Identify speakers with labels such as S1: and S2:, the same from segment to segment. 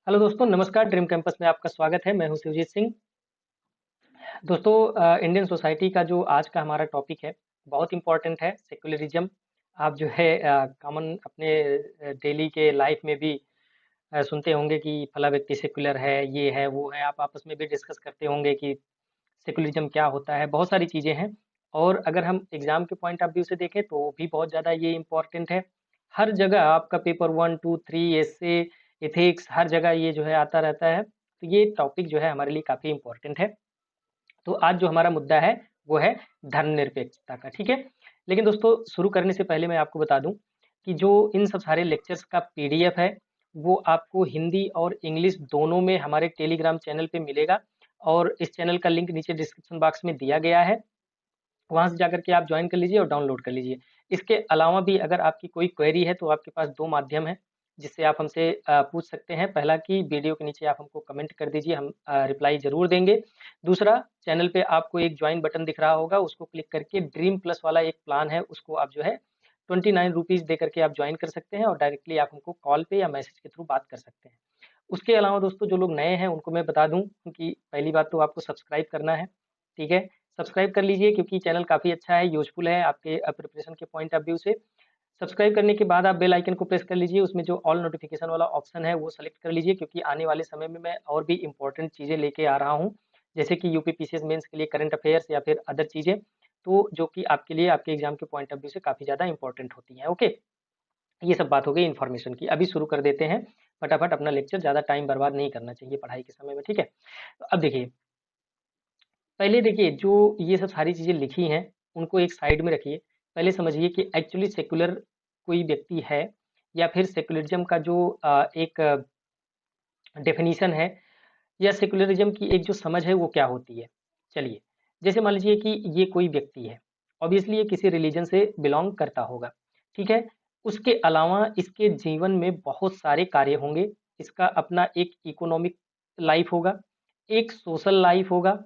S1: Hello दोस्तों, नमस्कार। Dream campus में आपका स्वागत है। मैं हूं शिवजीत सिंह। दोस्तों, इंडियन सोसाइटी का जो आज का हमारा टॉपिक है बहुत इंपॉर्टेंट है, सेक्युलरिज्म। आप जो है कॉमन अपने डेली के लाइफ में भी सुनते होंगे कि फला व्यक्ति सेक्युलर है, ये है वो है। आप आपस में भी डिस्कस करते होंगे कि सेक्युलरिज्म क्या होता है। बहुत सारी चीजें हैं। और अगर हम एग्जाम के पॉइंट ऑफ व्यू से देखें तो भी बहुत ज्यादा ये इंपॉर्टेंट है। हर जगह आपका पेपर 1 2 3 ऐसे एथिक्स हर जगह ये जो है आता रहता है। तो ये टॉपिक जो है हमारे लिए काफी इंपॉर्टेंट है। तो आज जो हमारा मुद्दा है वो है धर्मनिरपेक्षता का। ठीक है। लेकिन दोस्तों, शुरू करने से पहले मैं आपको बता दूं कि जो इन सब सारे लेक्चर्स का पीडीएफ है वो आपको हिंदी और इंग्लिश दोनों में हमारे टेलीग्राम चैनल पे मिलेगा। और इस चैनल का लिंक नीचे डिस्क्रिप्शन बॉक्स में दिया गया है। वहां से जाकर के आप ज्वाइन कर लीजिए और डाउनलोड कर लीजिए। इसके अलावा भी अगर आपकी कोई क्वेरी है तो आपके पास दो माध्यम है जिससे आप हमसे पूछ सकते हैं। पहला कि वीडियो के नीचे आप हमको कमेंट कर दीजिए, हम रिप्लाई जरूर देंगे। दूसरा, चैनल पे आपको एक ज्वाइन बटन दिख रहा होगा, उसको क्लिक करके ड्रीम प्लस वाला एक प्लान है, उसको आप जो है 29 रुपीज दे करके आप ज्वाइन कर सकते हैं और डायरेक्टली आप हमको कॉल पे या मैसेज के थ्रू बात कर सकते हैं। उसके अलावा दोस्तों, जो लोग नए हैं उनको मैं बता दूं कि पहली बात तो आपको सब्सक्राइब करना है। ठीक है। सब्सक्राइब कर लीजिए क्योंकि चैनल काफ़ी अच्छा है, यूज़फुल है आपके प्रिपरेशन के पॉइंट ऑफ व्यू से। सब्सक्राइब करने के बाद आप बेल आइकन को प्रेस कर लीजिए, उसमें जो ऑल नोटिफिकेशन वाला ऑप्शन है वो सेलेक्ट कर लीजिए, क्योंकि आने वाले समय में मैं और भी इंपॉर्टेंट चीज़ें लेके आ रहा हूँ, जैसे कि यूपी पीसीएस मेंस के लिए करंट अफेयर्स या फिर अदर चीज़ें, तो जो कि आपके लिए आपके एग्जाम के पॉइंट ऑफ व्यू से काफ़ी ज़्यादा इंपॉर्टेंट होती हैं। ओके। ये सब बात हो गई इन्फॉर्मेशन की। अभी शुरू कर देते हैं फटाफट अपना लेक्चर। ज़्यादा टाइम बर्बाद नहीं करना चाहिए पढ़ाई के समय में। ठीक है। तो अब देखिए, पहले देखिए जो ये सब सारी चीज़ें लिखी हैं उनको एक साइड में रखिए। पहले समझिए कि एक्चुअली सेक्युलर कोई व्यक्ति है या फिर सेक्युलरिज्म का जो एक डेफिनीशन है या सेक्युलरिज्म की एक जो समझ है वो क्या होती है। चलिए, जैसे मान लीजिए कि ये कोई व्यक्ति है, ऑब्वियसली ये किसी रिलीजन से बिलोंग करता होगा। ठीक है। उसके अलावा इसके जीवन में बहुत सारे कार्य होंगे। इसका अपना एक इकोनॉमिक लाइफ होगा, एक सोशल लाइफ होगा।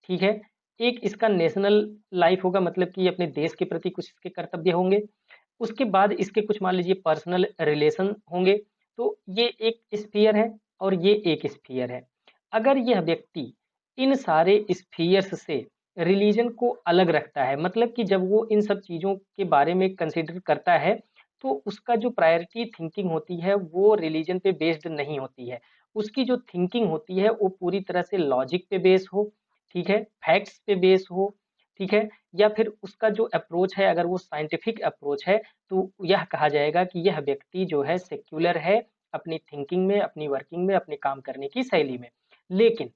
S1: ठीक है। एक इसका नेशनल लाइफ होगा, मतलब कि अपने देश के प्रति कुछ इसके कर्तव्य होंगे। उसके बाद इसके कुछ मान लीजिए पर्सनल रिलेशन होंगे। तो ये एक स्फीयर है और ये एक स्फीयर है। अगर यह व्यक्ति इन सारे स्फीयर्स से रिलीजन को अलग रखता है, मतलब कि जब वो इन सब चीजों के बारे में कंसिडर करता है तो उसका जो प्रायोरिटी थिंकिंग होती है वो रिलीजन पे बेस्ड नहीं होती है। उसकी जो थिंकिंग होती है वो पूरी तरह से लॉजिक पे बेस हो। ठीक है। फैक्ट्स पे बेस हो। ठीक है। या फिर उसका जो अप्रोच है, अगर वो साइंटिफिक अप्रोच है, तो यह कहा जाएगा कि यह व्यक्ति जो है सेक्युलर है अपनी थिंकिंग में, अपनी वर्किंग में, अपने काम करने की शैली में। लेकिन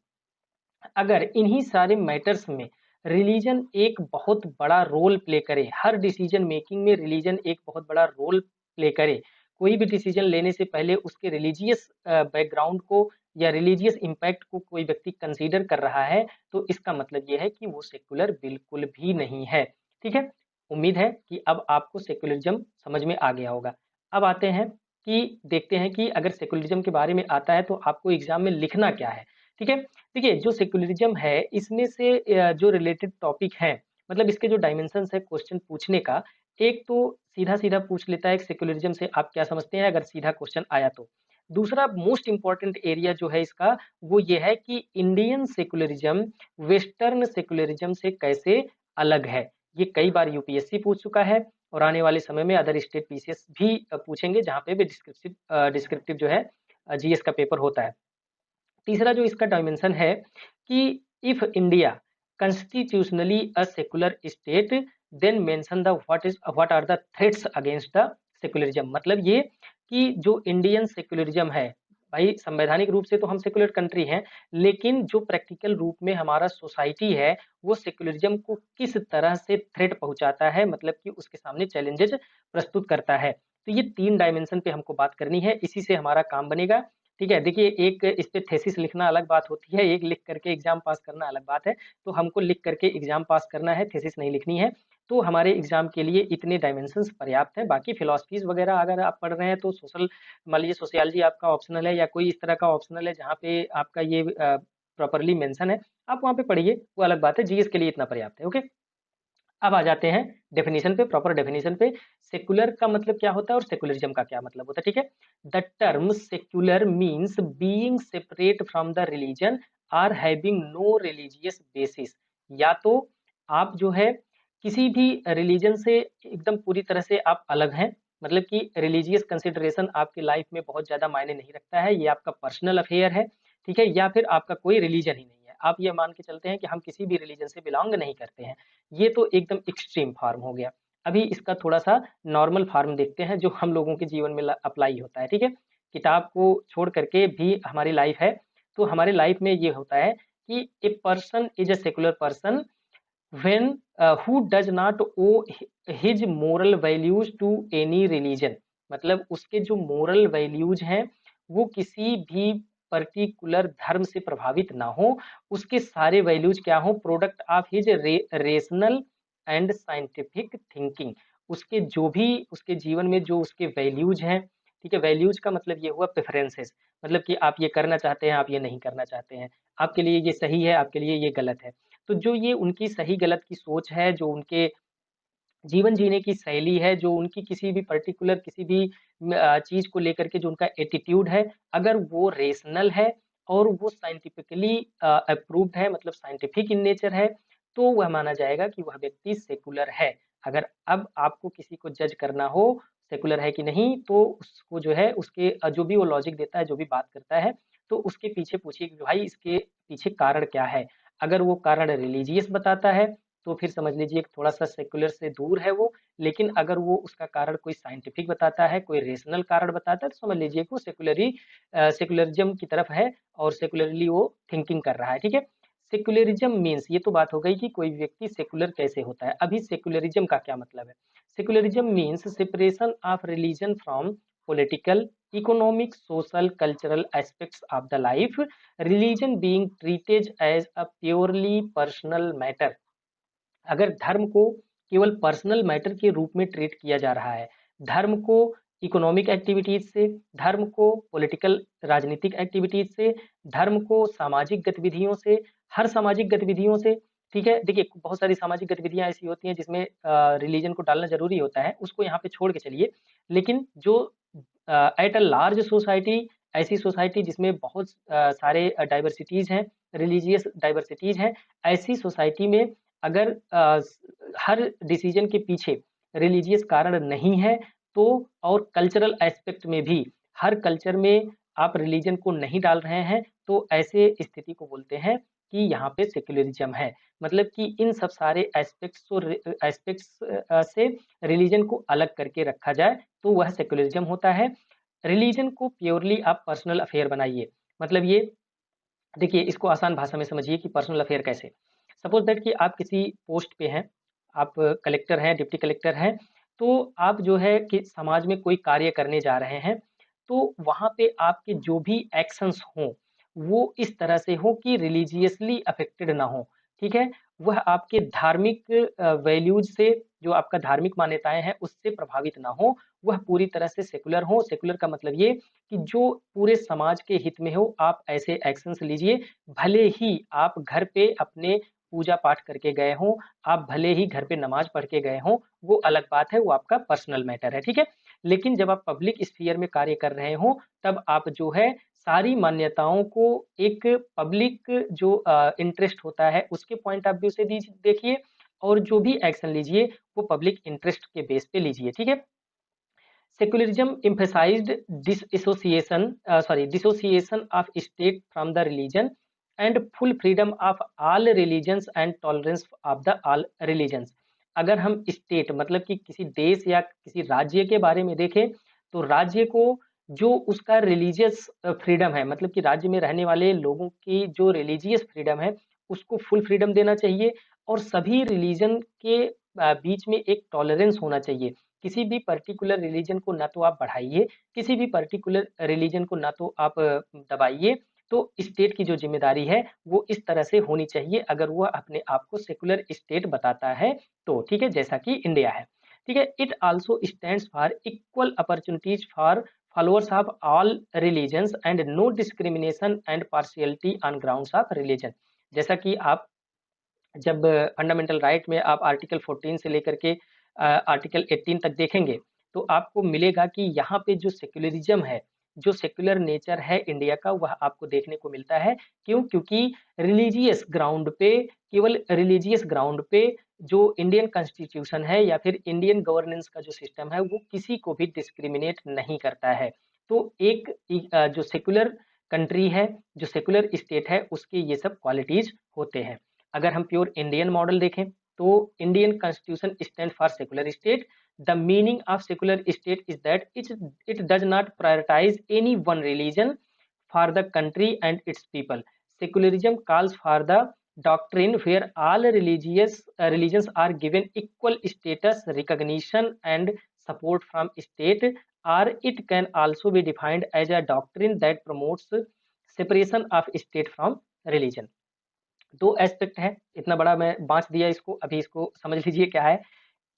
S1: अगर इन्हीं सारे मैटर्स में रिलीजन एक बहुत बड़ा रोल प्ले करे, हर डिसीजन मेकिंग में रिलीजन एक बहुत बड़ा रोल प्ले करे, कोई भी डिसीजन लेने से पहले उसके रिलीजियस बैकग्राउंड को या रिलीजियस इम्पैक्ट को कोई व्यक्ति कंसीडर कर रहा है, तो इसका मतलब यह है कि वो सेक्युलर बिल्कुल भी नहीं है। ठीक है। उम्मीद है कि अब आपको सेक्युलरिज्म समझ में आ गया होगा। अब आते हैं कि देखते हैं कि अगर सेक्युलरिज्म के बारे में आता है तो आपको एग्जाम में लिखना क्या है। ठीक है। देखिए, जो सेक्युलरिज्म है इसमें से जो रिलेटेड टॉपिक हैं, मतलब इसके जो डायमेंशंस है क्वेश्चन पूछने का, एक तो सीधा सीधा पूछ लेता है सेक्युलरिज्म से आप क्या समझते हैं, अगर सीधा क्वेश्चन आया तो। दूसरा मोस्ट इंपॉर्टेंट एरिया जो है इसका, वो ये है कि इंडियन सेक्युलरिज्म वेस्टर्न सेक्युलरिज्म से कैसे अलग है। ये कई बार यूपीएससी पूछ चुका है और आने वाले समय में अदर स्टेट पीसीएस भी पूछेंगे, जहां पे भी डिस्क्रिप्टिव डिस्क्रिप्टिव जो है जीएस का पेपर होता है। तीसरा जो इसका डायमेंशन है कि if India constitutionally a secular state then mention the what are the threats against the secularism. मतलब ये कि जो इंडियन सेकुलरिज्म है, भाई संवैधानिक रूप से तो हम सेकुलर कंट्री हैं, लेकिन जो प्रैक्टिकल रूप में हमारा सोसाइटी है वो सेकुलरिज्म को किस तरह से थ्रेट पहुंचाता है, मतलब कि उसके सामने चैलेंजेस प्रस्तुत करता है। तो ये तीन डायमेंशन पे हमको बात करनी है, इसी से हमारा काम बनेगा। ठीक है। देखिए, एक इस पे थेसिस लिखना अलग बात होती है, एक लिख करके एग्जाम पास करना अलग बात है। तो हमको लिख करके एग्जाम पास करना है, थेसिस नहीं लिखनी है। तो हमारे एग्जाम के लिए इतने डायमेंशंस पर्याप्त है। बाकी फिलोसफीज वगैरह अगर आप पढ़ रहे हैं तो सोशल, मान लीजिए सोशियोलॉजी आपका ऑप्शनल है या कोई इस तरह का ऑप्शनल है जहाँ पे आपका ये प्रॉपरली मेंशन है, आप वहाँ पे पढ़िए, वो अलग बात है। जीएस के लिए इतना पर्याप्त है। ओके। अब आ जाते हैं डेफिनेशन पे, प्रॉपर डेफिनेशन पे। सेकुलर का मतलब क्या होता है और सेकुलरिज्म का क्या मतलब होता है, ठीक है। The term secular means being separate from the religion are having no religious basis. या तो आप जो है किसी भी रिलीजन से एकदम पूरी तरह से आप अलग हैं, मतलब कि रिलीजियस कंसिडरेशन आपकी लाइफ में बहुत ज्यादा मायने नहीं रखता है, ये आपका पर्सनल अफेयर है, ठीक है। या फिर आपका कोई रिलीजन ही नहीं है, आप ये मान के चलते हैं कि हम किसी भी रिलीजन से बिलोंग नहीं करते हैं। ये तो एकदम एक्सट्रीम फॉर्म हो गया। अभी इसका थोड़ा सा नॉर्मल फॉर्म देखते हैं जो हम लोगों के जीवन में अप्लाई होता है, ठीक है। किताब को छोड़ करके भी हमारी लाइफ है, तो हमारे लाइफ में ये होता है कि a person is a secular person when who does not owe his moral values to any religion। मतलब उसके जो मोरल वैल्यूज हैं वो किसी भी पर्टिकुलर धर्म से प्रभावित ना हो, उसके सारे वैल्यूज क्या हो, product of his rational and scientific thinking. उसके जो भी उसके जीवन में जो उसके वैल्यूज हैं, ठीक है। वैल्यूज का मतलब ये हुआ प्रेफरेंसेस, मतलब कि आप ये करना चाहते हैं, आप ये नहीं करना चाहते हैं, आपके लिए ये सही है, आपके लिए ये गलत है। तो जो ये उनकी सही गलत की सोच है, जो उनके जीवन जीने की शैली है, जो उनकी किसी भी पर्टिकुलर किसी भी चीज को लेकर के जो उनका एटीट्यूड है, अगर वो रेशनल है और वो साइंटिफिकली अप्रूव्ड है, मतलब साइंटिफिक इन नेचर है, तो वह माना जाएगा कि वह व्यक्ति सेकुलर है। अगर अब आपको किसी को जज करना हो सेकुलर है कि नहीं, तो उसको जो है उसके जो भी वो लॉजिक देता है, जो भी बात करता है, तो उसके पीछे पूछिए कि भाई इसके पीछे कारण क्या है। अगर वो कारण रिलीजियस बताता है तो फिर समझ लीजिए थोड़ा सा सेकुलर से दूर है वो। लेकिन अगर वो उसका कारण कोई साइंटिफिक बताता है, कोई रेशनल कारण बताता है, तो समझ लीजिए कि वो सेकुलरिज्म की तरफ है और सेकुलरली वो थिंकिंग कर रहा है, ठीक है। सेकुलरिज्म मीन्स, ये तो बात हो गई कि कोई व्यक्ति सेकुलर कैसे होता है। अभी सेकुलरिज्म का क्या मतलब है। Secularism means separation of religion from political, economic, social, cultural aspects of the life, religion being treated as a purely personal matter. अगर धर्म को केवल पर्सनल मैटर के रूप में ट्रीट किया जा रहा है, धर्म को इकोनॉमिक एक्टिविटीज से, धर्म को पॉलिटिकल राजनीतिक एक्टिविटीज से, धर्म को सामाजिक गतिविधियों से, हर सामाजिक गतिविधियों से, ठीक है। देखिए बहुत सारी सामाजिक गतिविधियां ऐसी होती हैं जिसमें रिलीजन को डालना जरूरी होता है, उसको यहाँ पे छोड़ के चलिए। लेकिन जो एट अ लार्ज सोसाइटी, ऐसी सोसाइटी जिसमें बहुत सारे डाइवर्सिटीज हैं, रिलीजियस डाइवर्सिटीज हैं, ऐसी सोसाइटी में अगर हर डिसीजन के पीछे रिलीजियस कारण नहीं है, तो और कल्चरल एस्पेक्ट में भी हर कल्चर में आप रिलीजन को नहीं डाल रहे हैं, तो ऐसे स्थिति को बोलते हैं कि यहाँ पे सेक्युलरिज्म है। मतलब कि इन सब सारे एस्पेक्ट्स से रिलीजन को अलग करके रखा जाए तो वह सेक्युलरिज्म होता है। रिलीजन को प्योरली आप पर्सनल अफेयर बनाइए, मतलब ये देखिए इसको आसान भाषा में समझिए कि पर्सनल अफेयर कैसे। सपोज दैट कि आप किसी पोस्ट पे हैं, आप कलेक्टर हैं, डिप्टी कलेक्टर हैं, तो आप जो है कि समाज में कोई कार्य करने जा रहे हैं, तो वहां पे आपके जो भी एक्शंस हों वो इस तरह से हो कि रिलीजियसली अफेक्टेड ना हो, ठीक है। वह आपके धार्मिक वैल्यूज से, जो आपका धार्मिक मान्यताएं हैं उससे प्रभावित ना हो, वह पूरी तरह से सेकुलर हो। सेकुलर का मतलब ये कि जो पूरे समाज के हित में हो आप ऐसे एक्शंस लीजिए। भले ही आप घर पे अपने पूजा पाठ करके गए हों, आप भले ही घर पे नमाज पढ़ के गए हों, वो अलग बात है, वो आपका पर्सनल मैटर है, ठीक है। लेकिन जब आप पब्लिक स्फीयर में कार्य कर रहे हो, तब आप जो है सारी मान्यताओं को एक पब्लिक जो इंटरेस्ट होता है उसके पॉइंट ऑफ व्यू से देखिए, और जो भी एक्शन लीजिए वो पब्लिक इंटरेस्ट के बेस पे लीजिए, ठीक है। Secularism emphasized dissociation of state from the religion and full freedom of all religions and tolerance of the all religions। अगर हम स्टेट मतलब कि किसी देश या किसी राज्य के बारे में देखें, तो राज्य को जो उसका रिलीजियस फ्रीडम है, मतलब कि राज्य में रहने वाले लोगों की जो रिलीजियस फ्रीडम है उसको फुल फ्रीडम देना चाहिए, और सभी रिलीजन के बीच में एक टॉलरेंस होना चाहिए। किसी भी पर्टिकुलर रिलीजन को ना तो आप बढ़ाइए, किसी भी पर्टिकुलर रिलीजन को ना तो आप दबाइए। तो स्टेट की जो जिम्मेदारी है वो इस तरह से होनी चाहिए, अगर वह अपने आप को सेकुलर स्टेट बताता है तो, ठीक है, जैसा कि इंडिया है, ठीक है। It also stands for equal opportunities for followers of all religions and no discrimination and partiality on grounds of religion। जैसा कि आप जब फंडामेंटल राइट में आप आर्टिकल 14 से लेकर के आर्टिकल 18 तक देखेंगे, तो आपको मिलेगा कि यहाँ पे जो सेक्युलरिज्म है, जो सेक्युलर नेचर है इंडिया का, वह आपको देखने को मिलता है। क्यों? क्योंकि रिलीजियस ग्राउंड पे, केवल रिलीजियस ग्राउंड पे जो इंडियन कॉन्स्टिट्यूशन है या फिर इंडियन गवर्नेंस का जो सिस्टम है, वो किसी को भी डिस्क्रिमिनेट नहीं करता है। तो जो सेक्युलर कंट्री है, जो सेक्युलर स्टेट है, उसके ये सब क्वालिटीज होते हैं। अगर हम प्योर इंडियन मॉडल देखें, तो Indian constitution stand for secular state. The meaning of secular state is that it does not prioritise any one religion for the country and its people. Secularism calls for the doctrine where all religions are given equal status, recognition, and support from state, or it can also be defined as a doctrine that promotes separation of state from religion. दो aspect है, इतना बड़ा मैं बांच दिया इसको, अभी इसको समझ लीजिए क्या है।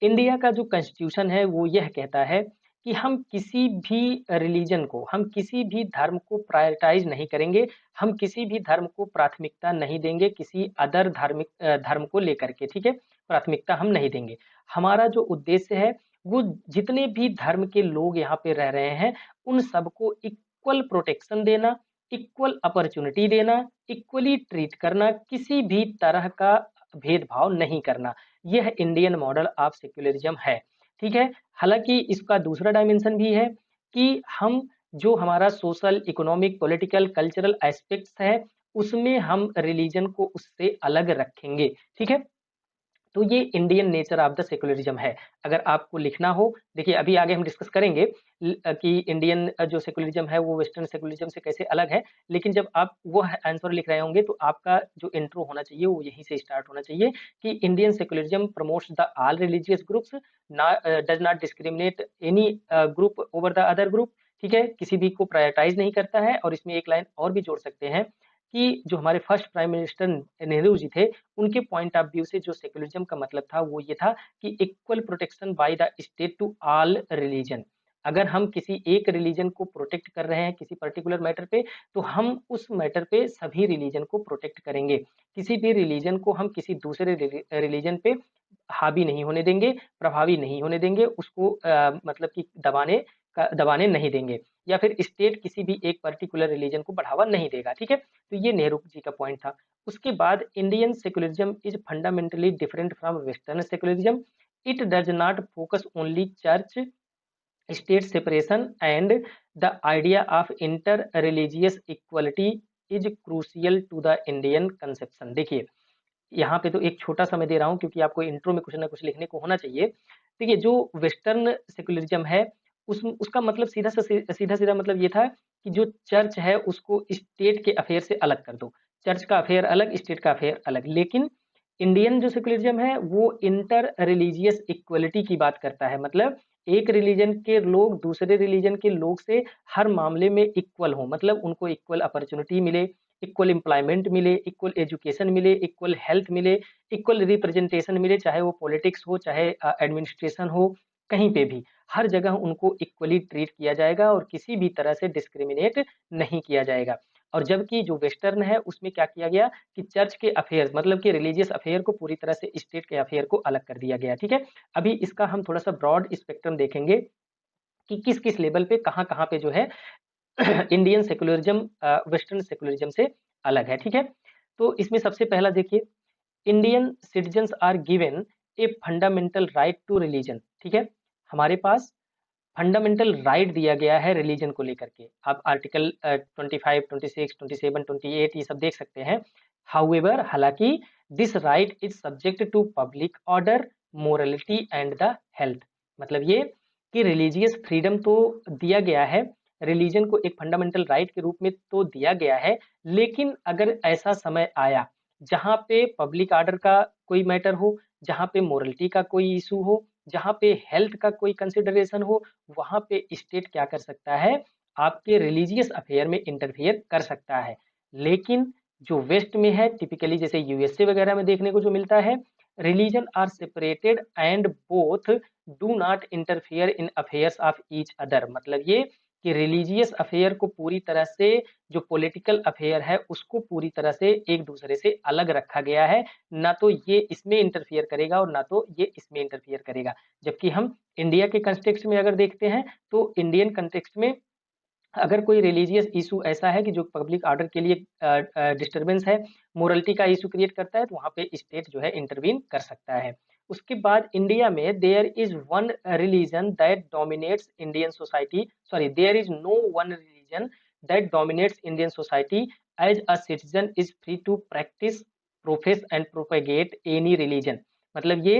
S1: इंडिया का जो कॉन्स्टिट्यूशन है वो यह कहता है कि हम किसी भी रिलीजन को, हम किसी भी धर्म को प्रायोरिटाइज नहीं करेंगे, हम किसी भी धर्म को प्राथमिकता नहीं देंगे किसी अदर धर्म को लेकर के, ठीक है। प्राथमिकता हम नहीं देंगे। हमारा जो उद्देश्य है वो जितने भी धर्म के लोग यहाँ पे रह रहे हैं उन सबको इक्वल प्रोटेक्शन देना, इक्वल अपॉर्चुनिटी देना, इक्वली ट्रीट करना, किसी भी तरह का भेदभाव नहीं करना। यह इंडियन मॉडल ऑफ सेक्युलरिज्म है, ठीक है। हालांकि इसका दूसरा डायमेंशन भी है कि हम जो हमारा social, economic, political, cultural aspects है उसमें हम रिलीजन को उससे अलग रखेंगे, ठीक है। तो ये Indian nature of the secularism है। अगर आपको लिखना हो, देखिए अभी आगे हम डिस्कस करेंगे कि इंडियन जो सेक्युलरिज्म है वो वेस्टर्न सेक्युलरिज्म से कैसे अलग है, लेकिन जब आप वो आंसर लिख रहे होंगे तो आपका जो इंट्रो होना चाहिए वो यहीं से स्टार्ट होना चाहिए कि Indian secularism promotes the all religious groups, does not discriminate any group over the other group, ठीक है। किसी भी को प्रायोरिटाइज नहीं करता है। और इसमें एक लाइन और भी जोड़ सकते हैं कि जो हमारे first prime minister Nehru ji थे, उनके पॉइंट ऑफ व्यू से जो सेक्युलरिज्म का मतलब था वो ये था कि equal protection by the state to all religion. अगर हम किसी एक रिलीजन को प्रोटेक्ट कर रहे हैं किसी पर्टिकुलर मैटर पे, तो हम उस मैटर पे सभी रिलीजन को प्रोटेक्ट करेंगे। किसी भी रिलीजन को हम किसी दूसरे रिलीजन पे हावी नहीं होने देंगे, प्रभावी नहीं होने देंगे, उसको मतलब कि दबाने नहीं देंगे, या फिर स्टेट किसी भी एक पर्टिकुलर रिलीजन को बढ़ावा नहीं देगा, ठीक है। तो ये नेहरू जी का पॉइंट था। उसके बाद Indian secularism is fundamentally different from western secularism. It does not focus only church state separation and the idea of inter religious equality is crucial to the Indian conception. देखिए यहाँ पे तो एक छोटा सा मैं दे रहा हूँ क्योंकि आपको इंट्रो में कुछ ना कुछ लिखने को होना चाहिए। देखिए जो वेस्टर्न सेक्युलरिज्म है उसका मतलब सीधा सीधा मतलब ये था कि जो चर्च है उसको स्टेट के अफेयर से अलग कर दो। चर्च का अफेयर अलग, स्टेट का अफेयर अलग। लेकिन इंडियन जो सेक्युलरिज्म है वो इंटर रिलीजियस इक्वलिटी की बात करता है। मतलब एक रिलीजन के लोग दूसरे रिलीजन के लोग से हर मामले में इक्वल हो, मतलब उनको इक्वल अपॉर्चुनिटी मिले, इक्वल एम्प्लॉयमेंट मिले, इक्वल एजुकेशन मिले, इक्वल हेल्थ मिले, इक्वल रिप्रेजेंटेशन मिले, चाहे वो पॉलिटिक्स हो चाहे एडमिनिस्ट्रेशन हो, कहीं पे भी हर जगह उनको इक्वली ट्रीट किया जाएगा और किसी भी तरह से डिस्क्रिमिनेट नहीं किया जाएगा। और जबकि जो वेस्टर्न है उसमें क्या किया गया कि चर्च के अफेयर्स मतलब कि रिलीजियस अफेयर को पूरी तरह से स्टेट के अफेयर को अलग कर दिया गया, ठीक है। अभी इसका हम थोड़ा सा ब्रॉड स्पेक्ट्रम देखेंगे कि किस किस लेवल पे कहाँ कहाँ पे जो है इंडियन सेक्युलरिज्म वेस्टर्न सेक्युलरिज्म से अलग है, ठीक है। तो इसमें सबसे पहला देखिए, Indian citizens are given a fundamental right to religion, ठीक है। हमारे पास फंडामेंटल राइट दिया गया है रिलीजन को लेकर के। आप आर्टिकल 25, 26, 27, 28 ये सब देख सकते हैं। हाउएवर, हालांकि this right is subject to public order, morality and the health. मतलब ये कि रिलीजियस फ्रीडम तो दिया गया है, रिलीजन को एक फंडामेंटल राइट के रूप में तो दिया गया है, लेकिन अगर ऐसा समय आया जहां पे पब्लिक ऑर्डर का कोई मैटर हो, जहां पे मोरलिटी का कोई इशू हो, जहां पे हेल्थ का कोई कंसिडरेशन हो, वहां पे स्टेट क्या कर सकता है, आपके रिलीजियस अफेयर में इंटरफियर कर सकता है। लेकिन जो वेस्ट में है टिपिकली जैसे यूएसए वगैरह में देखने को जो मिलता है, religion are separated and both do not interfere in affairs of each other. मतलब ये कि रिलीजियस अफेयर को पूरी तरह से, जो पॉलिटिकल अफेयर है उसको पूरी तरह से एक दूसरे से अलग रखा गया है। ना तो ये इसमें इंटरफियर करेगा और ना तो ये इसमें इंटरफियर करेगा। जबकि हम इंडिया के कंटेक्स्ट में अगर देखते हैं तो इंडियन कंटेक्स्ट में अगर कोई रिलीजियस इशू ऐसा है कि जो पब्लिक ऑर्डर के लिए डिस्टरबेंस है, मोरलिटी का इशू क्रिएट करता है, तो वहाँ पे स्टेट जो है इंटरवीन कर सकता है। उसके बाद इंडिया में there is one religion that dominates Indian society, sorry, there is no one religion that dominates Indian society as a citizen is free to practise, profess and propagate any religion. मतलब ये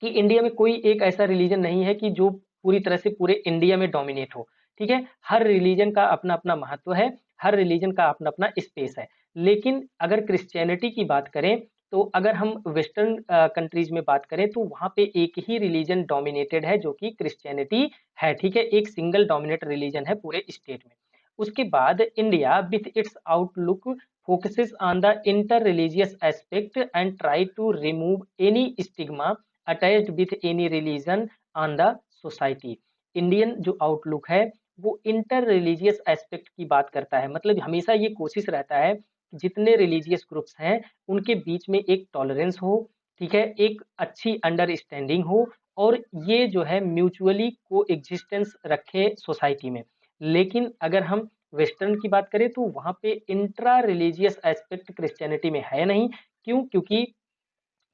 S1: कि India में कोई एक ऐसा religion नहीं है कि जो पूरी तरह से पूरे इंडिया में डोमिनेट हो। ठीक है, हर रिलीजन का अपना अपना महत्व है, हर रिलीजन का अपना अपना स्पेस है। लेकिन अगर क्रिश्चियनिटी की बात करें, तो अगर हम वेस्टर्न कंट्रीज में बात करें तो वहां पे एक ही रिलीजन डोमिनेटेड है जो कि क्रिश्चियनिटी है। ठीक है, एक सिंगल डोमिनेट रिलीजन है पूरे स्टेट में। उसके बाद India with its outlook focuses on the inter-religious aspect and try to remove any stigma attached with any religion on the society। Indian जो आउटलुक है वो इंटर रिलीजियस एस्पेक्ट की बात करता है। मतलब हमेशा ये कोशिश रहता है कि जितने रिलीजियस ग्रुप्स हैं उनके बीच में एक टॉलरेंस हो, ठीक है, एक अच्छी अंडरस्टैंडिंग हो, और ये जो है म्यूचुअली को एग्जिस्टेंस रखे सोसाइटी में। लेकिन अगर हम वेस्टर्न की बात करें तो वहां पे इंट्रा रिलीजियस एस्पेक्ट क्रिश्चियनिटी में है नहीं। क्यों? क्योंकि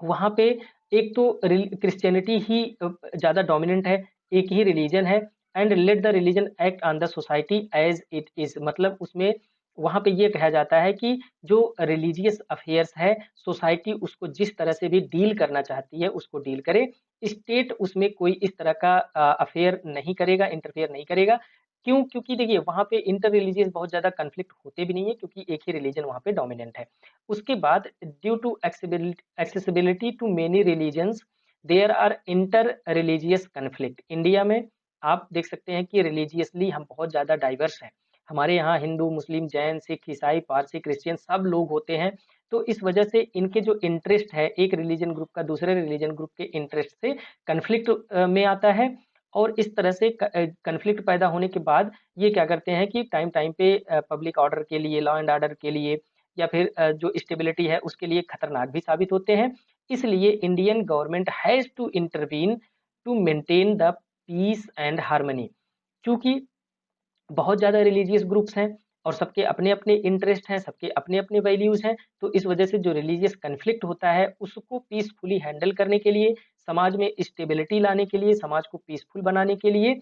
S1: वहां पे एक तो क्रिश्चियनिटी ही ज्यादा डोमिनेंट है, एक ही रिलीजन है, and let the religion act on the society as it is. मतलब उसमें वहां पे ये कहा जाता है कि जो रिलीजियस अफेयर्स है, सोसाइटी उसको जिस तरह से भी डील करना चाहती है उसको डील करे, स्टेट उसमें कोई इस तरह का अफेयर नहीं करेगा, इंटरफेयर नहीं करेगा। क्यों? क्योंकि देखिए वहां पे इंटर रिलीजियस बहुत ज्यादा कन्फ्लिक्ट होते भी नहीं है, क्योंकि एक ही रिलीजन वहां पे डोमिनेंट है। उसके बाद due to accessibility to many religions there are inter religious conflict. India में आप देख सकते हैं कि रिलीजियसली हम बहुत ज्यादा डाइवर्स हैं। हमारे यहाँ हिंदू, मुस्लिम, जैन, सिख, ईसाई, पारसी, क्रिश्चियन सब लोग होते हैं। तो इस वजह से इनके जो इंटरेस्ट है एक रिलीजन ग्रुप का दूसरे रिलीजन ग्रुप के इंटरेस्ट से कन्फ्लिक्ट में आता है। और इस तरह से कन्फ्लिक्ट पैदा होने के बाद ये क्या करते हैं कि टाइम टाइम पे पब्लिक ऑर्डर के लिए, लॉ एंड ऑर्डर के लिए, या फिर जो स्टेबिलिटी है उसके लिए खतरनाक भी साबित होते हैं। इसलिए Indian government has to intervene to maintain the peace and harmony. क्योंकि बहुत ज़्यादा रिलीजियस ग्रुप्स हैं और सबके अपने-अपने इंटरेस्ट हैं, सबके अपने-अपने वैल्यूज़ हैं। तो इस वजह से जो रिलीजियस कॉन्फ्लिक्ट होता है उसको पीसफुली हैंडल करने के लिए, समाज में स्टेबिलिटी लाने के लिए, समाज को पीसफुल बनाने के लिए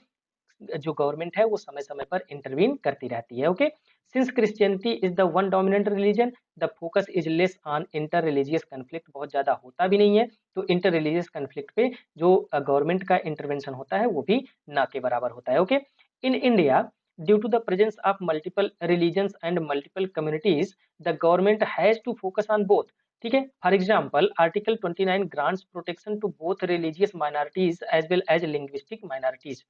S1: जो गवर्नमेंट है वो समय-समय पर इंटरवीन करती रहती है। Okay, since Christianity is the one dominant religion, the focus is less on inter religious conflict. बहुत ज्यादा होता भी नहीं है, तो इंटर रिलीजियस कन्फ्लिक्ट पे जो गवर्नमेंट का इंटरवेंशन होता है वो भी ना के बराबर होता है। Okay, in India due to the presence of multiple religions and multiple communities the government has to focus on both. ठीक है, for example article 29 grants protection to both religious minorities as well as linguistic minorities.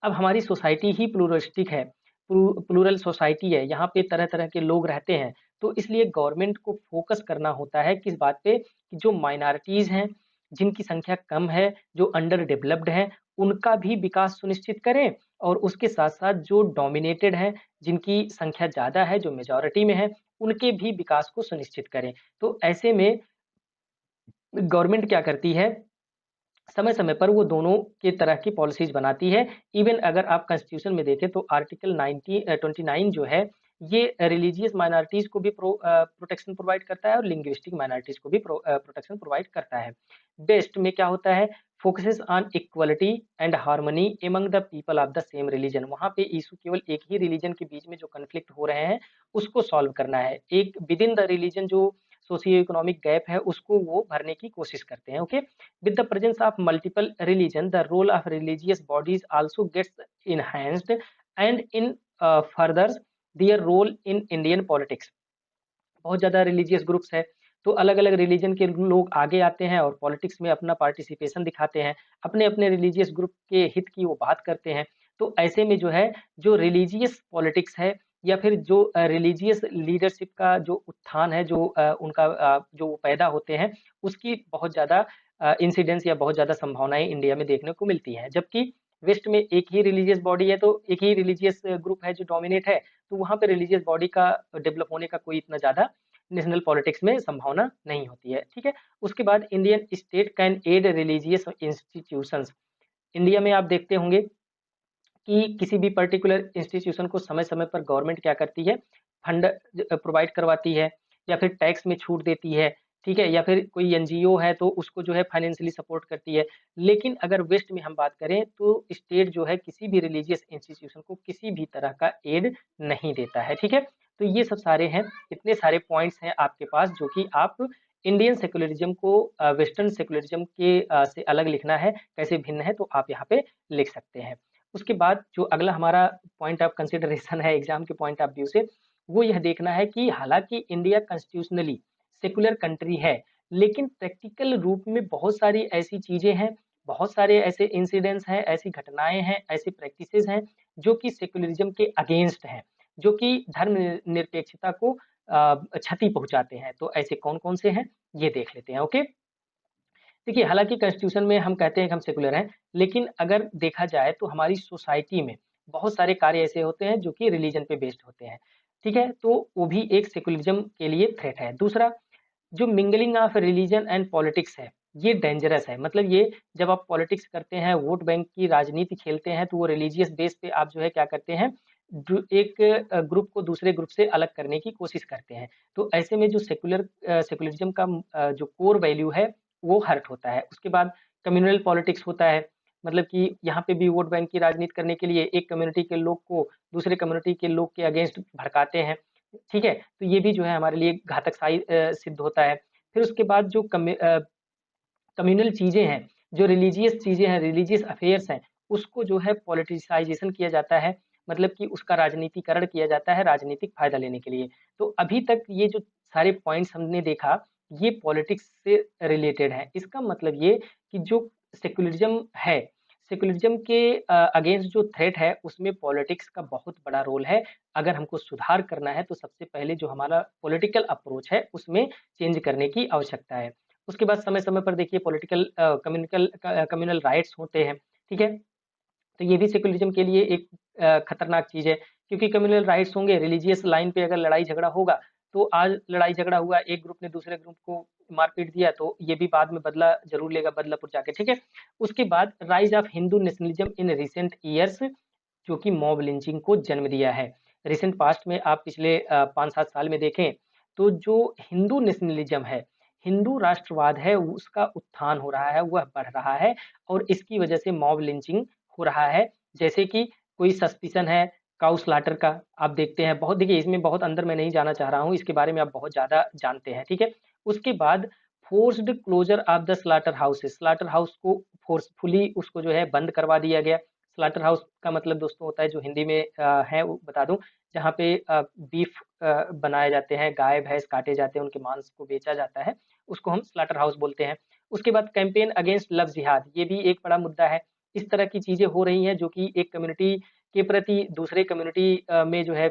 S1: अब हमारी society ही pluralistic है, plural society है, यहाँ पे तरह तरह के लोग रहते हैं। तो इसलिए गवर्नमेंट को फोकस करना होता है किस बात पे कि जो माइनॉरिटीज हैं, जिनकी संख्या कम है, जो अंडर डेवलप्ड हैं, उनका भी विकास सुनिश्चित करें। और उसके साथ साथ जो डोमिनेटेड हैं, जिनकी संख्या ज्यादा है, जो मेजोरिटी में है, उनके भी विकास को सुनिश्चित करें। तो ऐसे में गवर्नमेंट क्या करती है, समय समय पर वो दोनों के तरह की पॉलिसीज बनाती है। इवन अगर आप कॉन्स्टिट्यूशन में देखें तो आर्टिकल 29 जो है ये रिलीजियस माइनॉरिटीज को भी प्रोटेक्शन प्रोवाइड करता है और लिंग्विस्टिक माइनॉरिटीज को भी प्रोटेक्शन प्रोवाइड करता है। बेस्ट में क्या होता है, focuses on equality and harmony among the people of the same religion. वहां पे इशू केवल एक ही रिलीजन के बीच में जो कन्फ्लिक्ट हो रहे हैं उसको सॉल्व करना है। एक विद इन द रिलीजन जो सोशियो इकोनॉमिक गैप है उसको वो भरने की कोशिश करते हैं। Okay, with the presence of multiple religion the role of religious bodies also gets enhanced and in furthers their role in Indian politics। बहुत ज्यादा रिलीजियस ग्रुप्स है तो अलग अलग रिलीजन के लोग आगे आते हैं और पॉलिटिक्स में अपना पार्टिसिपेशन दिखाते हैं, अपने अपने रिलीजियस ग्रुप के हित की वो बात करते हैं। तो ऐसे में जो है जो रिलीजियस पॉलिटिक्स है या फिर जो रिलीजियस लीडरशिप का जो उत्थान है, जो उनका जो वो पैदा होते हैं उसकी बहुत ज्यादा इंसिडेंस या बहुत ज्यादा संभावनाएं इंडिया में देखने को मिलती हैं। जबकि वेस्ट में एक ही रिलीजियस बॉडी है, तो एक ही रिलीजियस ग्रुप है जो डोमिनेट है, तो वहाँ पे रिलीजियस बॉडी का डेवलप होने का कोई इतना ज़्यादा नेशनल पॉलिटिक्स में संभावना नहीं होती है, ठीक है। उसके बाद Indian state can aid religious institutions. India में आप देखते होंगे कि किसी भी पर्टिकुलर इंस्टीट्यूशन को समय-समय पर गवर्नमेंट क्या करती है, फंड प्रोवाइड करवाती है, या फिर टैक्स में छूट देती है, ठीक है? या फिर कोई एनजीओ है तो उसको जो है फाइनेंशियली सपोर्ट करती है। लेकिन अगर वेस्ट में हम बात करें तो स्टेट जो है किसी भी रिलीजियस इंस्टीट्यूशन को किसी भी तरह का एड नहीं देता है, ठीक है? तो ये सब सारे हैं, इतने सारे पॉइंट्स हैं आपके पास जो कि आप इंडियन सेक्युलरिज्म को वेस्टर्न सेक्युलरिज्म के से अलग लिखना है, कैसे भिन्न है, तो आप यहाँ पे लिख सकते हैं। उसके बाद जो अगला हमारा पॉइंट ऑफ कंसिडरेशन है एग्जाम के पॉइंट ऑफ व्यू से, वो यह देखना है कि हालांकि इंडिया कॉन्स्टिट्यूशनली सेकुलर कंट्री है, लेकिन प्रैक्टिकल रूप में बहुत सारी ऐसी चीजें हैं, बहुत सारे ऐसे इंसिडेंट्स हैं, ऐसी घटनाएं हैं, ऐसी प्रैक्टिसेस हैं जो कि सेकुलरिज्म के अगेंस्ट हैं, जो कि धर्म निरपेक्षता को क्षति पहुंचाते हैं। तो ऐसे कौन कौन से हैं ये देख लेते हैं। ओके, देखिए, हालाँकि कॉन्स्टिट्यूशन में हम कहते हैं कि हम सेकुलर हैं, लेकिन अगर देखा जाए तो हमारी सोसाइटी में बहुत सारे कार्य ऐसे होते हैं जो कि रिलीजन पे बेस्ड होते हैं, ठीक है? तो वो भी एक सेकुलरिज़्म के लिए थ्रेट है। दूसरा, जो mingling of religion and politics है, ये डेंजरस है। मतलब ये जब आप पॉलिटिक्स करते हैं, वोट बैंक की राजनीति खेलते हैं, तो वो रिलीजियस बेस पे आप जो है क्या करते हैं, एक ग्रुप को दूसरे ग्रुप से अलग करने की कोशिश करते हैं। तो ऐसे में जो सेकुलरिज्म का जो कोर वैल्यू है, वो हर्ट होता है। उसके बाद कम्युनल पॉलिटिक्स होता है, मतलब कि यहाँ पे भी वोट बैंक की राजनीति करने के लिए एक कम्युनिटी के लोग को दूसरे कम्युनिटी के लोग के अगेंस्ट भड़काते हैं, ठीक है? तो ये भी जो है हमारे लिए घातक सिद्ध होता है। फिर उसके बाद जो कम्युनल चीज़ें हैं, जो रिलीजियस चीज़ें हैं, रिलीजियस अफेयर्स हैं, उसको जो है पॉलिटिसाइज़ेशन किया जाता है, मतलब कि उसका राजनीतिकरण किया जाता है राजनीतिक फ़ायदा लेने के लिए। तो अभी तक ये जो सारे पॉइंट्स हमने देखा, ये पॉलिटिक्स से रिलेटेड है। इसका मतलब ये कि जो सेक्युलरिज़्म है, सेक्युलरिज़्म के अगेंस्ट जो थ्रेट है, उसमें पॉलिटिक्स का बहुत बड़ा रोल है। अगर हमको सुधार करना है, तो सबसे पहले जो हमारा पॉलिटिकल अप्रोच है, उसमें चेंज करने की आवश्यकता है। उसके बाद समय-समय पर देखिए पॉलिटिकल कम्युनल राइट्स होते हैं, ठीक है? तो ये भी सेकुलरिज्म के लिए एक खतरनाक चीज़ है, क्योंकि कम्युनल राइट्स होंगे, रिलीजियस लाइन पे अगर लड़ाई झगड़ा होगा, तो आज लड़ाई झगड़ा हुआ, एक ग्रुप ने दूसरे ग्रुप को मार-पीट दिया, तो ये भी बाद में बदला ज़रूर लेगा बदलापुर जाके, ठीक है? उसके बाद rise of Hindu nationalism in recent years, जो कि मॉब लिंचिंग को जन्म दिया है। रिसेंट पास्ट में आप पिछले 5-7 साल में देखें, तो जो हिंदू नेशनलिज्म है, हिंदू राष्ट्रवाद है, उसका उत्थान हो रहा है, वह बढ़ रहा है, और इसकी वजह से मॉब लिंचिंग हो रहा है। जैसे कि कोई सस्पिशन है काऊ स्लॉटर का, आप देखते हैं बहुत, देखिए इसमें बहुत अंदर मैं नहीं जाना चाह रहा हूँ, इसके बारे में आप बहुत ज़्यादा जानते हैं, ठीक है? उसके बाद forced closure of the slaughter houses, slaughter house को फोर्सफुली उसको जो है बंद करवा दिया गया। स्लॉटर हाउस का मतलब दोस्तों होता है, जो हिंदी में है वो बता दूँ, जहाँ पे बीफ बनाए जाते हैं, गाय-भैंस काटे जाते हैं, उनके मांस को बेचा जाता है, उसको हम स्लॉटर हाउस बोलते हैं। उसके बाद कैंपेन अगेंस्ट लव जिहाद, ये भी एक बड़ा मुद्दा है। इस तरह की चीज़ें हो रही हैं जो कि एक कम्युनिटी के प्रति दूसरे कम्युनिटी में जो है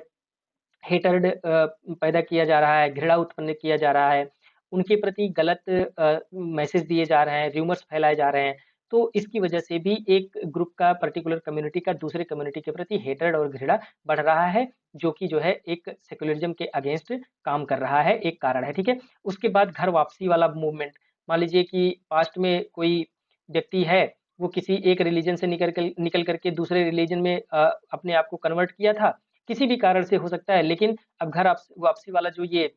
S1: हेटर्ड पैदा किया जा रहा है, घृणा उत्पन्न किया जा रहा है, उनके प्रति गलत मैसेज दिए जा रहे हैं, रूमर्स फैलाए जा रहे हैं। तो इसकी वजह से भी एक ग्रुप का, पर्टिकुलर कम्युनिटी का दूसरे कम्युनिटी के प्रति हेटर्ड और घृणा बढ़ रहा है, जो कि जो है एक सेक्युलरिज़्म के अगेंस्ट काम कर रहा है, एक कारण है, ठीक है? उसके बाद घर वापसी वाला मूवमेंट, मान लीजिए कि पास्ट में कोई व्यक्ति है, वो किसी एक रिलीजन से निकल करके दूसरे रिलीजन में अपने आप को कन्वर्ट किया था, किसी भी कारण से हो सकता है, लेकिन अब घर वापसी वाला जो ये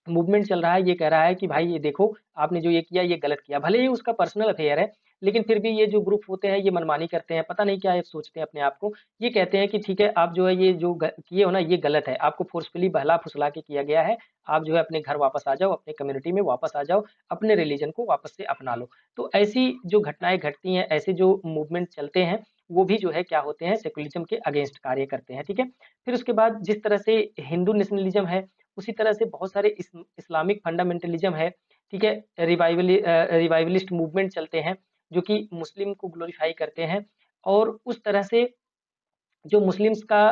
S1: मूवमेंट चल रहा है, ये कह रहा है कि भाई ये देखो, आपने जो ये किया ये गलत किया। भले ही उसका पर्सनल अफेयर है, लेकिन फिर भी ये जो ग्रुप होते हैं ये मनमानी करते हैं, पता नहीं क्या ये सोचते हैं अपने आप को। ये कहते हैं कि ठीक है, आप जो है ये जो किए हो ना ये गलत है, आपको फोर्सफुली बहला-फुसला के किया गया है। आप जो है अपने घर वापस आ जाओ, अपने कम्युनिटी में वापस आ जाओ, अपने रिलीजन को वापस से अपना लो। तो ऐसी जो घटनाएँ घटती हैं, ऐसे जो मूवमेंट चलते हैं, वो भी जो है क्या होते हैं, सेकुलरिज़्म के अगेंस्ट कार्य करते हैं, ठीक है? फिर उसके बाद जिस तरह से हिंदू नेशनलिज़्म है, उसी तरह से बहुत सारे इस्लामिक फंडामेंटलिज्म है, ठीक है? रिवाइवलिस्ट मूवमेंट चलते हैं, जो कि मुस्लिम को ग्लोरीफाई करते हैं, और उस तरह से जो मुस्लिम्स का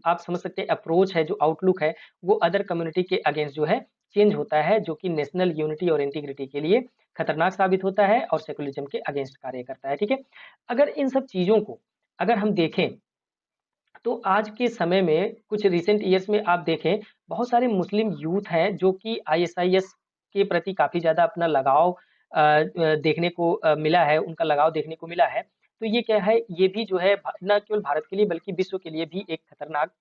S1: आप समझ सकते हैं अप्रोच है, जो आउटलुक है, वो अदर कम्युनिटी के अगेंस्ट जो है चेंज होता है, जो कि नेशनल यूनिटी और इंटीग्रिटी के लिए खतरनाक साबित होता है और सेकुलरिज्म के अगेंस्ट कार्य करता है, ठीक है? अगर इन सब चीज़ों को अगर हम देखें, तो आज के समय में कुछ रिसेंट ईयर्स में आप देखें, बहुत सारे मुस्लिम यूथ हैं जो कि आईएसआईएस के प्रति काफ़ी ज़्यादा अपना लगाव देखने को मिला है, उनका लगाव देखने को मिला है। तो ये क्या है, ये भी जो है ना केवल भारत के लिए बल्कि विश्व के लिए भी एक खतरनाक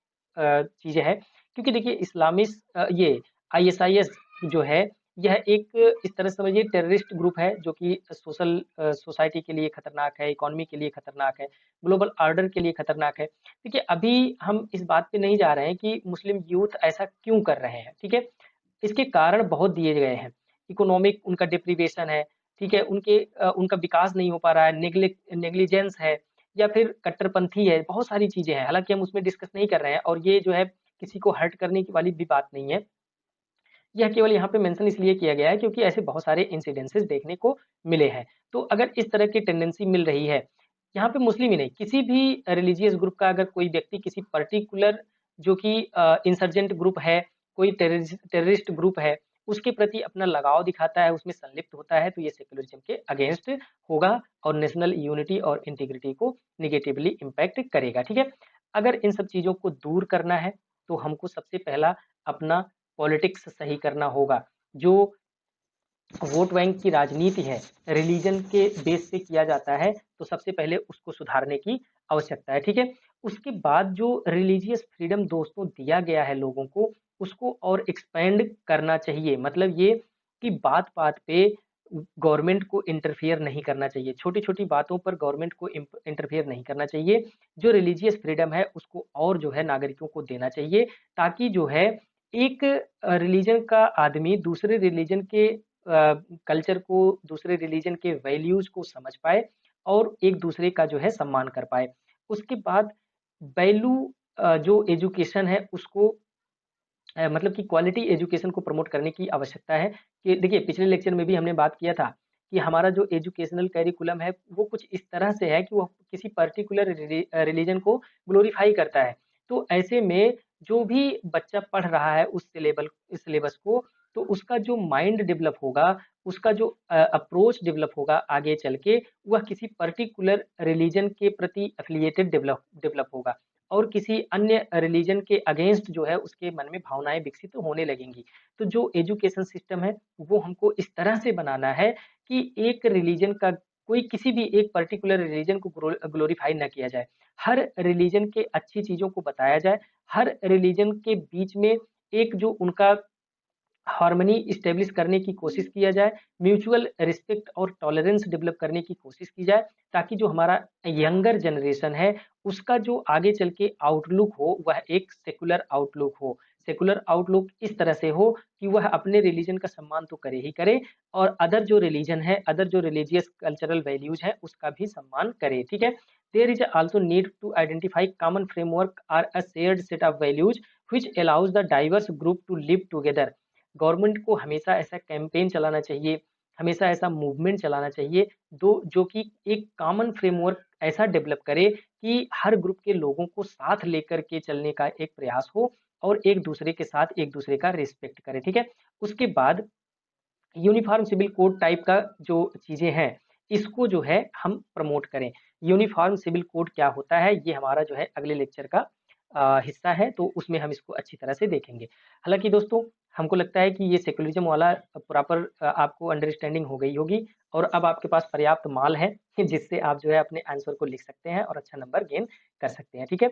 S1: चीज़ है। क्योंकि देखिए इस्लामिस्ट ये आईएसआईएस जो है, यह एक इस तरह से समझिए टेररिस्ट ग्रुप है जो कि सोसाइटी के लिए खतरनाक है, इकोनॉमी के लिए खतरनाक है, ग्लोबल ऑर्डर के लिए खतरनाक है। देखिए, अभी हम इस बात पे नहीं जा रहे हैं कि मुस्लिम यूथ ऐसा क्यों कर रहे हैं, ठीक है? इसके कारण बहुत दिए गए हैं। इकोनॉमिक उनका डिप्रिवेशन है, ठीक है? उनका विकास नहीं हो पा रहा है, नेग्लिजेंस है या फिर कट्टरपंथी है, बहुत सारी चीज़ें हैं। हालाँकि हम उसमें डिस्कस नहीं कर रहे हैं और ये जो है किसी को हर्ट करने की वाली भी बात नहीं है। यह केवल यहाँ पे मेंशन इसलिए किया गया है क्योंकि ऐसे बहुत सारे इंसिडेंसेस देखने को मिले हैं। तो अगर इस तरह की टेंडेंसी मिल रही है, यहाँ पे मुस्लिम ही नहीं, किसी भी रिलीजियस ग्रुप का अगर कोई व्यक्ति किसी पर्टिकुलर जो कि इंसर्जेंट ग्रुप है, कोई टेररिस्ट ग्रुप है, उसके प्रति अपना लगाव दिखाता है, उसमें संलिप्त होता है, तो ये सेक्युलरिज्म के अगेंस्ट होगा और नेशनल यूनिटी और इंटीग्रिटी को नेगेटिवली इम्पैक्ट करेगा, ठीक है? अगर इन सब चीज़ों को दूर करना है, तो हमको सबसे पहला अपना पॉलिटिक्स सही करना होगा। जो वोट बैंक की राजनीति है, रिलीजन के बेस पे किया जाता है, तो सबसे पहले उसको सुधारने की आवश्यकता है, ठीक है? उसके बाद जो रिलीजियस फ्रीडम दोस्तों दिया गया है लोगों को, उसको और एक्सपेंड करना चाहिए। मतलब ये कि बात-बात पे गवर्नमेंट को इंटरफियर नहीं करना चाहिए। छोटी-छोटी बातों पर गवर्नमेंट को इंटरफियर नहीं करना चाहिए। जो रिलीजियस फ्रीडम है, उसको और जो है नागरिकों को देना चाहिए, ताकि जो है एक रिलीजन का आदमी दूसरे रिलीजन के कल्चर को, दूसरे रिलीजन के वैल्यूज को समझ पाए और एक दूसरे का जो है सम्मान कर पाए। उसके बाद वैल्यू जो एजुकेशन है उसको मतलब कि क्वालिटी एजुकेशन को प्रमोट करने की आवश्यकता है। कि देखिए पिछले लेक्चर में भी हमने बात किया था कि हमारा जो एजुकेशनल करिकुलम है वो कुछ इस तरह से है कि वो किसी पर्टिकुलर रिलीजन को ग्लोरीफाई करता है। तो ऐसे में जो भी बच्चा पढ़ रहा है उस सिलेबस को, तो उसका जो माइंड डेवलप होगा, उसका जो अप्रोच डेवलप होगा आगे चल के, वह किसी पर्टिकुलर रिलीजन के प्रति एफिलिएटेड डेवलप डेवलप होगा। और किसी अन्य रिलीजन के अगेंस्ट जो है उसके मन में भावनाएँ विकसित होने लगेंगी। तो जो एजुकेशन सिस्टम है वो हमको इस तरह से बनाना है कि एक रिलीजन का कोई किसी भी एक पर्टिकुलर रिलीजन को ग्लोरीफाई ना किया जाए। हर रिलीजन के अच्छी चीज़ों को बताया जाए, हर रिलीजन के बीच में एक जो उनका हार्मनी इस्टेब्लिश करने की कोशिश किया जाए, म्यूचुअल रिस्पेक्ट और टॉलरेंस डेवलप करने की कोशिश की जाए, ताकि जो हमारा यंगर जनरेशन है, उसका जो आगे चल के आउटलुक हो, वह एक सेकुलर आउटलुक हो। सेकुलर आउटलुक इस तरह से हो कि वह अपने रिलीजन का सम्मान तो करे ही करे और अदर जो रिलीजन है, अदर जो रिलीजियस कल्चरल वैल्यूज हैं, उसका भी सम्मान करे, ठीक है? There is also need to identify common framework और a shared set of values which allows the diverse group to live together. Government को हमेशा ऐसा कैंपेन चलाना चाहिए, हमेशा ऐसा मूवमेंट चलाना चाहिए दो जो कि एक कॉमन फ्रेमवर्क ऐसा डेवलप करे कि हर ग्रुप के लोगों को साथ लेकर के चलने का एक प्रयास हो और एक दूसरे के साथ एक दूसरे का रिस्पेक्ट करे, ठीक है? उसके बाद यूनिफॉर्म सिविल कोड टाइप का जो चीज़ें हैं, इसको जो है हम प्रमोट करें। यूनिफॉर्म सिविल कोड क्या होता है, ये हमारा जो है अगले लेक्चर का हिस्सा है, तो उसमें हम इसको अच्छी तरह से देखेंगे। हालाँकि दोस्तों, हमको लगता है कि ये सेकुलरिज़्म वाला प्रॉपर आपको अंडरस्टैंडिंग हो गई होगी और अब आपके पास पर्याप्त माल है कि जिससे आप जो है अपने आंसर को लिख सकते हैं और अच्छा नंबर गेन कर सकते हैं, ठीक है?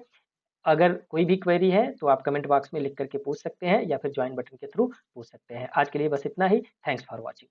S1: अगर कोई भी क्वेरी है, तो आप कमेंट बॉक्स में लिख कर के पूछ सकते हैं या फिर जॉइन बटन के थ्रू पूछ सकते हैं। आज के लिए बस इतना ही। Thanks for watching.